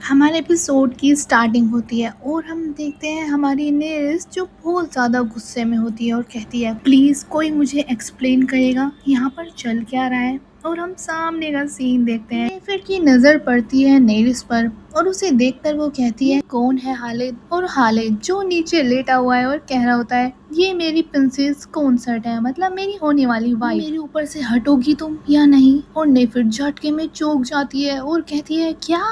हमारे एपिसोड की स्टार्टिंग होती है और हम देखते हैं हमारी नेरिस जो बहुत ज़्यादा गुस्से में होती है और कहती है प्लीज़ कोई मुझे एक्सप्लेन करेगा यहाँ पर चल क्या रहा है। और हम सामने का सीन देखते हैं, फिर की नज़र पड़ती है नेरिस पर और उसे देखकर वो कहती है कौन है हालिद। और हालिद जो नीचे लेटा हुआ है और कह रहा होता है ये मेरी प्रिंसेस कॉन्सर्ट है, मतलब मेरी होने वाली वाइफ, मेरे ऊपर से हटोगी तुम या नहीं। और नेफिर झटके में चौंक जाती है और कहती है क्या,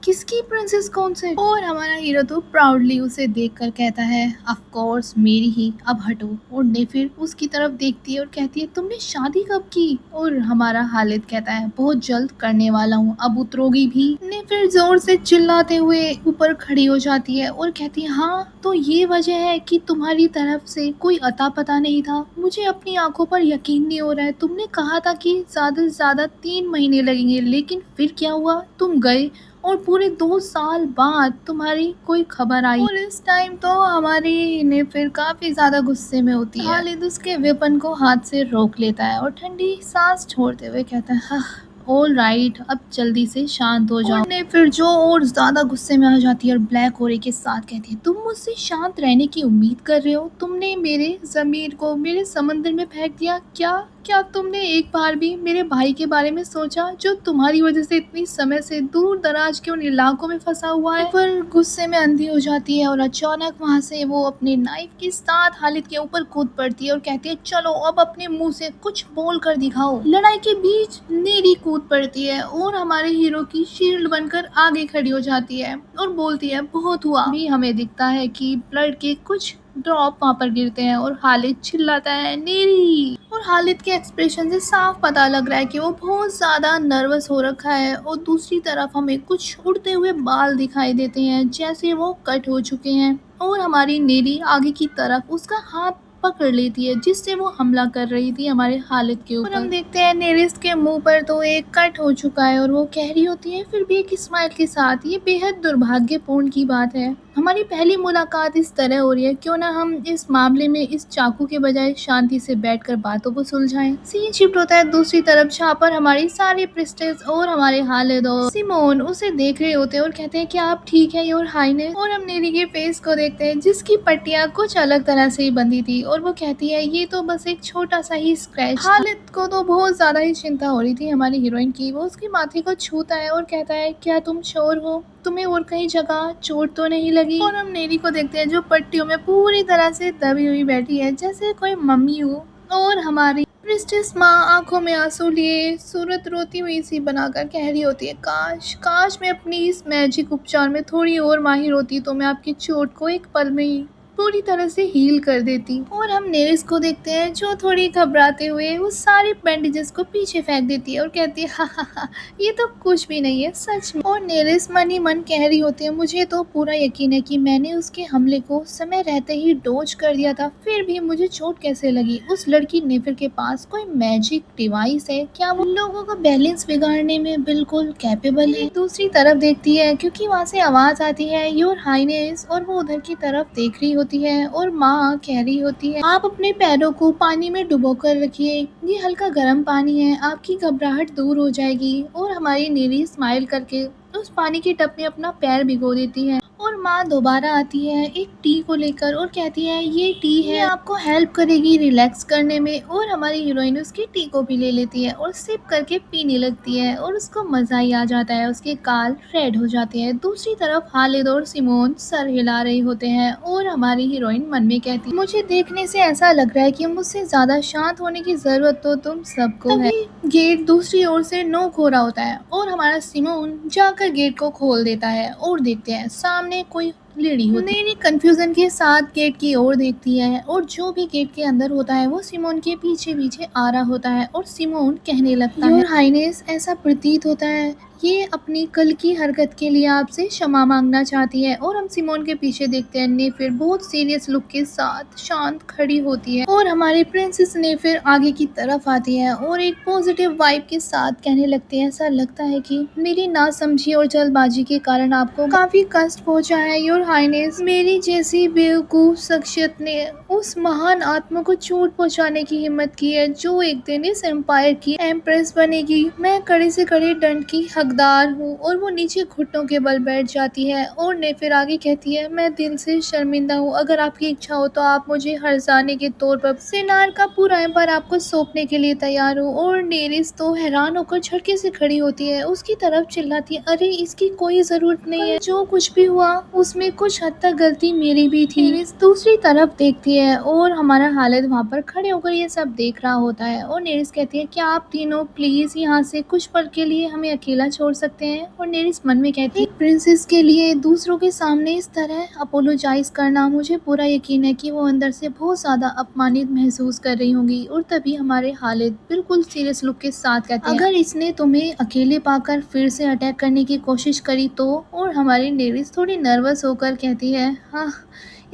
किसकी प्रिंसेस कौन से। और हमारा हीरो तो प्राउडली उसे देखकर कहता है ऑफ कोर्स मेरी ही, अब हटो। और नेफिर उसकी तरफ देखती है और कहती है तुमने शादी कब की। और हमारा हालिद कहता है बहुत जल्द करने वाला हूँ, अब उतरोगी भी। नेफिर जोर से चिल्लाते हुए ऊपर खड़ी हो जाती है और कहती है हाँ तो ये वजह है कि तुम्हारी तरफ से कोई अता पता नहीं था, मुझे अपनी आंखों पर यकीन नहीं हो रहा है। तुमने कहा था कि ज्यादा से ज्यादा 3 महीने लगेंगे, लेकिन फिर क्या हुआ, तुम गए और पूरे 2 साल बाद तुम्हारी कोई खबर आई। और इस टाइम तो हमारी ने फिर काफी ज्यादा गुस्से में होती है। खालिद उसके वेपन को हाथ से रोक लेता है और ठंडी सांस छोड़ते हुए कहता है हाँ ऑल राइट, अब जल्दी से शांत हो जाओ। ने फिर जो और ज्यादा गुस्से में आ जाती है और ब्लैक होरे के साथ कहती है तुम मुझसे शांत रहने की उम्मीद कर रहे हो, तुमने मेरे जमीर को मेरे समंदर में फेंक दिया। क्या क्या तुमने एक बार भी मेरे भाई के बारे में सोचा जो तुम्हारी वजह से इतनी समय से दूर दराज के उन इलाकों में फंसा हुआ है। पर गुस्से में अंधी हो जाती है और अचानक वहाँ से वो अपने नाइफ के साथ हालिद के ऊपर कूद पड़ती है और कहती है चलो अब अपने मुंह से कुछ बोल कर दिखाओ। लड़ाई के बीच नेरी कूद पड़ती है और हमारे हीरो की शील्ड बनकर आगे खड़ी हो जाती है और बोलती है बहुत हुआ। भी हमें दिखता है कि ब्लड के कुछ ड्रॉप वहाँ पर गिरते हैं और हालिद चिल्लाता है नेरी। और हालिद के एक्सप्रेशन से साफ पता लग रहा है कि वो बहुत ज्यादा नर्वस हो रखा है। और दूसरी तरफ हमें कुछ उड़ते हुए बाल दिखाई देते हैं जैसे वो कट हो चुके हैं। और हमारी नेरी आगे की तरफ उसका हाथ पकड़ लेती है जिससे वो हमला कर रही थी हमारे हालिद के ऊपर। हम देखते हैं नेरिस के मुंह पर तो एक कट हो चुका है और वो कह रही होती है फिर भी एक स्माइल के साथ ये बेहद दुर्भाग्यपूर्ण की बात है, हमारी पहली मुलाकात इस तरह हो रही है, क्यों ना हम इस मामले में इस चाकू के बजाय शांति से बैठकर बातों को सुलझाएं। सीन शिफ्ट होता है दूसरी तरफ जहाँ पर हमारी सारी प्रिस्टेस और हमारे हालिद और सिमोन उसे देख रहे होते हैं और कहते हैं क्या आप ठीक है योर हाइनेस। और हम नेरी के फेस को देखते हैं जिसकी पट्टियां कुछ अलग तरह से ही बंधी थी और वो कहती है ये तो बस एक छोटा सा ही स्क्रैच। हालिद को तो बहुत ज्यादा ही चिंता हो रही थी हमारी हीरोइन की। वो उसके माथे को छूता है और कहता है क्या तुम श्योर हो, तुम्हें और कहीं जगह चोट तो नहीं लगी। और हम नेरी को देखते हैं जो पट्टियों में पूरी तरह से दबी हुई बैठी है जैसे कोई मम्मी हो। और हमारी प्रिस्टेस माँ आंखों में आंसू लिए सूरत रोती हुई सी बनाकर कह रही होती है काश काश मैं अपनी इस मैजिक उपचार में थोड़ी और माहिर होती तो मैं आपकी चोट को एक पल में ही पूरी तरह से हील कर देती। और हम नेरिस को देखते हैं जो थोड़ी घबराते हुए उस सारे बैंडेजेस को पीछे फेंक देती है और कहती है हा ये तो कुछ भी नहीं है सच में। और नेरिस मन ही मन कह रही होती है मुझे तो पूरा यकीन है कि मैंने उसके हमले को समय रहते ही डोज कर दिया था, फिर भी मुझे चोट कैसे लगी। उस लड़की नेफिर के पास कोई मैजिक डिवाइस है क्या, वो लोगों का बैलेंस बिगाड़ने में बिल्कुल कैपेबल है। दूसरी तरफ देखती है क्योंकि वहाँ से आवाज आती है योर हाइनेस और वो उधर की तरफ देख रही होती है और माँ कह रही होती है आप अपने पैरों को पानी में डुबो कर रखिए, ये हल्का गर्म पानी है, आपकी घबराहट दूर हो जाएगी। और हमारी नेरी स्माइल करके उस पानी के टब में अपना पैर भिगो देती है और माँ दोबारा आती है एक टी को लेकर और कहती है ये टी है, आपको हेल्प करेगी रिलैक्स करने में। और हमारी हीरोइन उसकी टी को भी ले लेती है और सिप करके पीने लगती है और उसको मजा ही आ जाता है, उसके गाल रेड हो जाते हैं। दूसरी तरफ हालिद और सिमोन सर हिला रहे होते हैं और हमारी हीरोइन मन में कहती है मुझे देखने से ऐसा लग रहा है कि मुझसे ज्यादा शांत होने की जरूरत तो तुम सबको है। गेट दूसरी ओर से नोक हो रहा होता है और हमारा सिमोन जाकर गेट को खोल देता है और देखते हैं सामने कोई लेडी होती है। नेरी कंफ्यूजन के साथ गेट की ओर देखती है और जो भी गेट के अंदर होता है वो सिमोन के पीछे पीछे आ रहा होता है और सिमोन कहने लगता है योर हाइनेस ऐसा प्रतीत होता है ये अपनी कल की हरकत के लिए आपसे क्षमा मांगना चाहती है। और हम सिमोन के पीछे देखते हैं नेफिर बहुत सीरियस लुक के साथ शांत खड़ी होती है और हमारी प्रिंसेस नेफिर आगे की तरफ आती है और एक पॉजिटिव वाइब के साथ कहने लगती है ऐसा लगता है कि मेरी नासमझी और जल्दबाजी के कारण आपको काफी कष्ट पहुंचा है योर हाइनेस, मेरी जैसी बेवकूफ शख्सियत ने उस महान आत्मा को चोट पहुंचाने की हिम्मत की है जो एक दिन इस एम्पायर की एम्प्रेस बनेगी। मैं कड़े से कड़े दंड की हकदार हकदार हूँ। और वो नीचे घुटनों के बल बैठ जाती है और ने फिर आगे कहती है, मैं दिल से शर्मिंदा हूँ, अगर आपकी इच्छा हो तो आप मुझे हर्जाने के तौर पर सिनार का पूरा एम्पायर आपको सौंपने के लिए तैयार हूँ। और नेरिस तो हैरान होकर झटके से खड़ी होती है, उसकी तरफ चिल्लाती है, अरे इसकी कोई जरूरत नहीं है, जो कुछ भी हुआ उसमें कुछ हद तक गलती मेरी भी थी। नेरिस दूसरी तरफ देखती है और हमारा हालिद वहाँ पर खड़े होकर ये सब देख रहा होता है। और नेरिस कहती है, क्या आप तीनों प्लीज यहाँ से कुछ पल के लिए हमें अकेला छोड़ सकते हैं। और नेरिस मन में कहती है, एक प्रिंसेस के लिए दूसरों के सामने इस तरह अपोलोजाइज करना, मुझे पूरा यकीन है कि वो अंदर से बहुत ज्यादा अपमानित महसूस कर रही होंगी। और तभी हमारे हालिद बिल्कुल सीरियस लुक के साथ कहते हैं, अगर इसने तुम्हें अकेले पाकर फिर से अटैक करने की कोशिश करी तो। और हमारी नेरिस थोड़ी नर्वस होकर कहती है, हाँ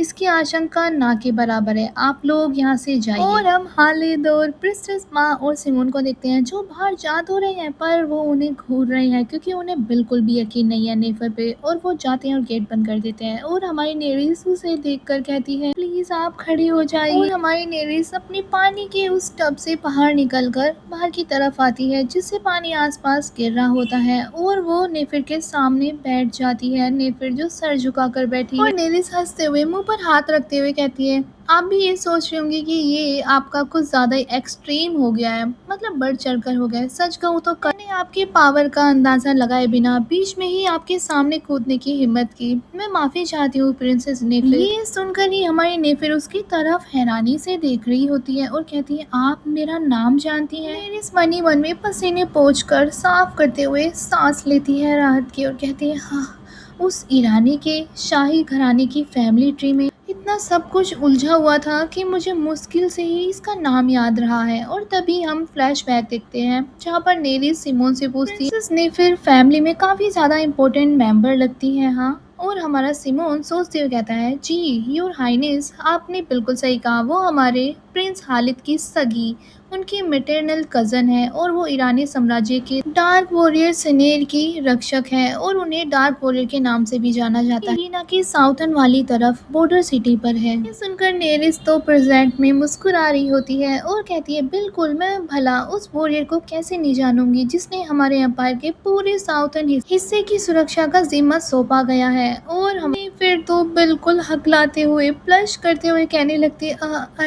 इसकी आशंका ना के बराबर है, आप लोग यहाँ से जाइए। और हम हालिद और प्रिंसेस माँ और सिमोन को देखते हैं जो बाहर जा तो रहे हैं पर वो उन्हें घूर रहे हैं क्योंकि उन्हें बिल्कुल भी यकीन नहीं है नेफर पे। और वो जाते हैं और गेट बंद कर देते हैं। और हमारी नेरिस उसे देखकर कहती है, प्लीज आप खड़ी हो जाइए। और हमारी नेरिस अपनी पानी के उस टब से बाहर निकलकर बाहर की तरफ आती है जिससे पानी आसपास गिर रहा होता है। और वो नेफिर के सामने बैठ जाती है, नेफिर जो सर झुकाकर बैठी है। और नेरिस हंसते हुए मुंह पर हाथ रखते हुए कहती है, आप भी ये सोच रहे होंगे कि ये आपका कुछ ज्यादा एक्सट्रीम हो गया है, मतलब बढ़ चढ़कर हो गया है। सच कहूँ तो मैंने आपके पावर का अंदाजा लगाए बिना बीच में ही आपके सामने कूदने की हिम्मत की। मैं माफी चाहती हूँ प्रिंसेस नेफिर। ये सुनकर ही हमारी नेफिर उसकी तरफ हैरानी से देख रही होती है और कहती है, आप मेरा नाम जानती हैं। नेरिस मनी मन में पसीने पोंछकर साफ करते हुए सांस लेती है राहत की और कहती है, हाँ उस ईरानी के शाही घराने की फैमिली ट्री में इतना सब कुछ उलझा हुआ था कि मुझे मुश्किल से ही इसका नाम याद रहा है। और तभी हम फ्लैशबैक देखते हैं जहाँ पर नेरिस सिमोन से पूछती है, प्रिंसेस ने फिर फैमिली में काफी ज्यादा इम्पोर्टेंट मेंबर लगती है। हाँ। और हमारा सिमोन सोचते हुए कहता है, जी योर हाइनेस आपने बिल्कुल सही कहा, वो हमारे प्रिंस हालिद की सगी उनकी मैटरनल कजन है और वो ईरानी साम्राज्य के डार्क वॉरियर सनेर की रक्षक है और उन्हें डार्क वॉरियर के नाम से भी जाना जाता है। इरीना की साउथर्न वाली तरफ बॉर्डर सिटी पर है। ये सुनकर नेरिस तो प्रेजेंट में मुस्कुरा रही होती है और कहती है, बिल्कुल मैं भला उस वॉरियर को कैसे नहीं जानूंगी जिसने हमारे एम्पायर के पूरे साउथर्न हिस्से की सुरक्षा का जिम्मा सौंपा गया है। और हमें फिर तो बिल्कुल हकलाते हुए प्लश करते हुए कहने लगती है,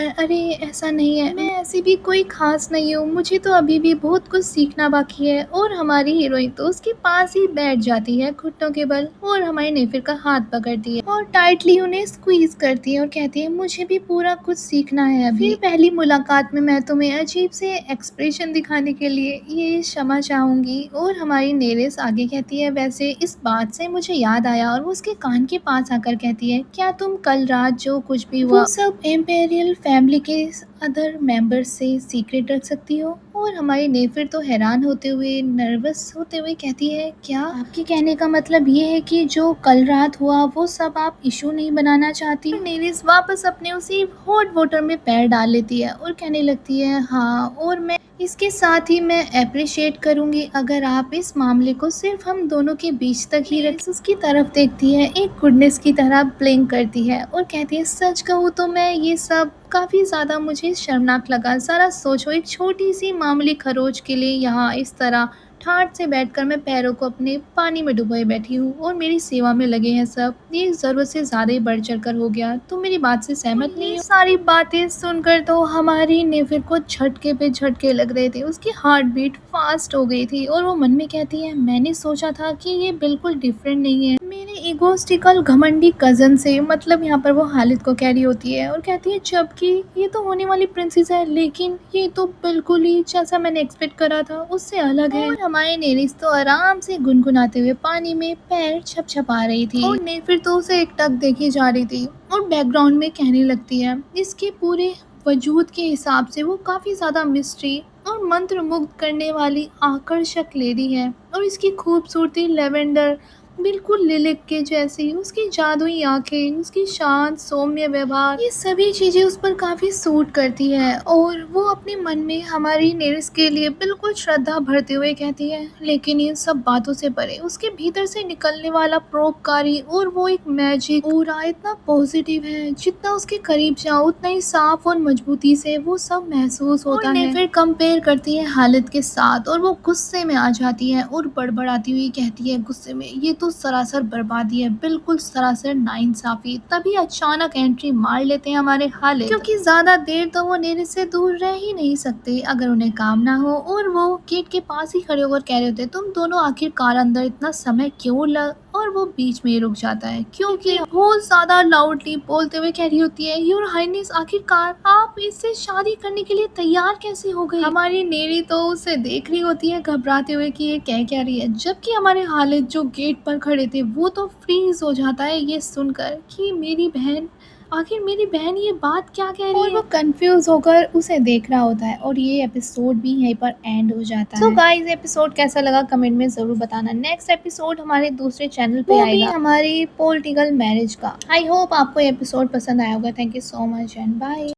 अरे ऐसा नहीं है, मैं ऐसी भी कोई खास नहीं हूँ, मुझे तो अभी भी बहुत कुछ सीखना बाकी है। और हमारी हीरोइन तो उसके पास ही बैठ जाती है घुटनों के बल और हमारी नेफिर का हाथ पकड़ती है और टाइटली उन्हें स्क्वीज करती है और कहती है, मुझे भी पूरा कुछ सीखना है अभी। फिर पहली मुलाकात में मैं तुम्हें अजीब से एक्सप्रेशन दिखाने के लिए ये क्षमा चाहूंगी। और हमारी नेरिस आगे कहती है, वैसे इस बात से मुझे याद आया। और वो उसके कान के पास आकर कहती है, क्या तुम कल रात जो कुछ भी हुआ वो सब एम्पेरियल फैमिली के अदर मेंबर्स से सीक्रेट रख सकती हो। और हमारी नेफिर तो हैरान होते हुए नर्वस होते हुए कहती है, क्या आपके कहने का मतलब ये है कि जो कल रात हुआ वो सब आप इशू नहीं बनाना चाहती। नेरिस वापस अपने उसी हॉट वाटर में पैर डाल लेती है और कहने लगती है, हाँ और मैं इसके साथ ही मैं अप्रिशिएट करूंगी अगर आप इस मामले को सिर्फ हम दोनों के बीच तक ही रख। उसकी तरफ देखती है, एक गुडनेस की तरह ब्लिंक करती है और कहती है, सच कहूँ तो मैं ये सब काफ़ी ज़्यादा मुझे शर्मनाक लगा। ज़रा सोचो, एक छोटी सी मामूली खरोच के लिए यहाँ इस तरह ठाट से बैठकर मैं पैरों को अपने पानी में डुबोए बैठी हूँ और मेरी सेवा में लगे हैं सब। ये ज़रूरत से ज़्यादा ही बढ़ चढ़ कर हो गया। तुम मेरी बात से सहमत नहीं हो? सारी बातें सुनकर तो हमारी नेफिर को झटके पे झटके लग रहे थे, उसकी हार्ट बीट फास्ट हो गई थी और वो मन में कहती है, मैंने सोचा था कि ये बिल्कुल डिफरेंट नहीं है मेरे इगोस्टिकल घमंडी कजन से। मतलब यहाँ पर वो हालिद को कह रही होती है और कहती है, जबकि ये तो होने वाली प्रिंसेस है लेकिन ये तो बिल्कुल ही जैसा मैंने एक्सपेक्ट करा था उससे अलग है। और हमारी नेरिस तो आराम से गुनगुनाते हुए पानी में पैर छपछपा रही थी और नेफिर तो उसे एकटक देखी जा रही थी और बैकग्राउंड में कहने लगती है, इसके पूरे वजूद के हिसाब से वो काफ़ी ज़्यादा मिस्ट्री और मंत्र मुग्ध करने वाली आकर्षक लेडी है और इसकी खूबसूरती लेवेंडर बिल्कुल लिलिक के जैसी, उसकी जादुई आंखें, उसकी शांत सौम्य व्यवहार, ये सभी चीजें उस पर काफी सूट करती है और वो अपने मन में हमारी नेरिस के लिए बिल्कुल श्रद्धा भरते हुए कहती है। लेकिन इन सब बातों से परे उसके भीतर से निकलने वाला परोपकारी और वो एक मैजिक पूरा इतना पॉजिटिव है, जितना उसके करीब जाओ उतना ही साफ और मजबूती से वो सब महसूस होता है। फिर कंपेयर करती है हालत के साथ और वो गुस्से में आ जाती है और बड़बड़ाती हुई कहती है गुस्से में, ये तो सरासर बर्बादी है, बिल्कुल सरासर नाइंसाफी। तभी अचानक एंट्री मार लेते हैं हमारे हालिद, क्योंकि ज्यादा देर तो वो नेरिस से दूर रह ही नहीं सकते अगर उन्हें काम ना हो। और वो गेट के पास ही खड़े होकर कह रहे होते, तुम दोनों आखिरकार अंदर इतना समय क्यों लग, और वो बीच में ही रुक जाता है क्योंकि बहुत ज्यादा लाउडली बोलते हुए कह रही होती है, योर हाइनेस आखिरकार आप इससे शादी करने के लिए तैयार कैसे हो गई। हमारी नेरी तो उसे देख रही होती है घबराते हुए कि ये कह क्या रही है, जबकि हमारे हालिद जो गेट पर खड़े थे वो तो फ्रीज हो जाता है ये सुनकर कि मेरी बहन, आखिर मेरी बहन ये बात क्या कह रही है, और वो कंफ्यूज होकर उसे देख रहा होता है। और ये एपिसोड भी यहीं पर एंड हो जाता है। तो गाइस एपिसोड कैसा लगा कमेंट में जरूर बताना। नेक्स्ट एपिसोड हमारे दूसरे चैनल पे आएगा हमारी पॉलिटिकल मैरिज का। आई होप आपको ये एपिसोड पसंद आया होगा। Thank you so much and bye.